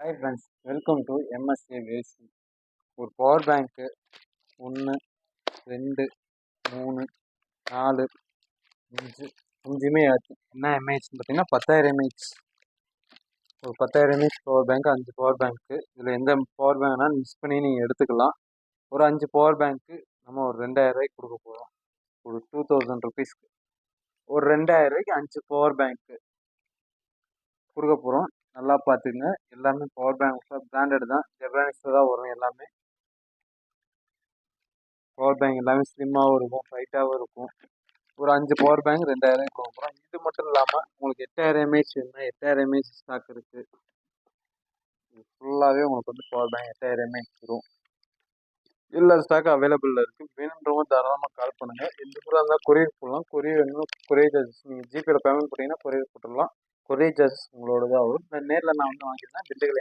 Hi friends, welcome to MSA வேசி. ஒரு power பேங்க்கு 1 2 3 4 5 5மே ஆச்சு. என்ன எம்ஏஹெச்னு பார்த்தீங்கன்னா 10,000 எம்ஏஹெச். ஒரு 10,000 எம்ஏஹெச் பவர் பேங்க், 5 பவர் பேங்க்கு. இதில் எந்த பவர் பேங்க்னாலும் மிஸ் பண்ணி நீங்கள் எடுத்துக்கலாம். ஒரு 5 பவர் பேங்க்கு நம்ம ஒரு 2,000 கொடுக்க போகிறோம். ஒரு 2000 ருபீஸ்க்கு ஒரு 2,000 5 பவர் பேங்க்கு கொடுக்க போகிறோம். நல்லா பார்த்துங்க. எல்லாமே பவர் பேங்க் பிராண்டட் தான், ஜெப்ரானிக்ஸில் தான் வரும். எல்லாமே பவர் பேங்க் எல்லாமே ஸ்லிம்மாகவும் இருக்கும், ஃபைட்டாகவும் இருக்கும். ஒரு 5 பவர் பேங்க் 2,000 கொடுக்க போகிறோம். இது மட்டும் இல்லாமல் உங்களுக்கு 8,000 எம்ஏஹெச் வேணும்னா 8,000 எம்ஏஹெச் ஸ்டாக் இருக்குது. இது ஃபுல்லாகவே உங்களுக்கு வந்து பவர் பேங்க் 8,000 எம்ஏஹெச் வரும். எல்லா ஸ்டாக் அவைலபிளில் இருக்குது. வேணுன்றவங்க தாராளமாக கால் பண்ணுங்கள். எந்த பொருளாக இருந்தால் கொரியர் போடலாம். கொரியர் வேணும்னா கொரியர் சார்ஜஸ் நீங்கள் ஜிபேயில் பேமெண்ட் பண்ணிங்கன்னா கொரியர் போட்டுடலாம். கொரியர் சார்ஜஸ் உங்களோட தான் வரும். நேரில் நான் வந்து வாங்கியிருந்தேன் திண்டுக்கல்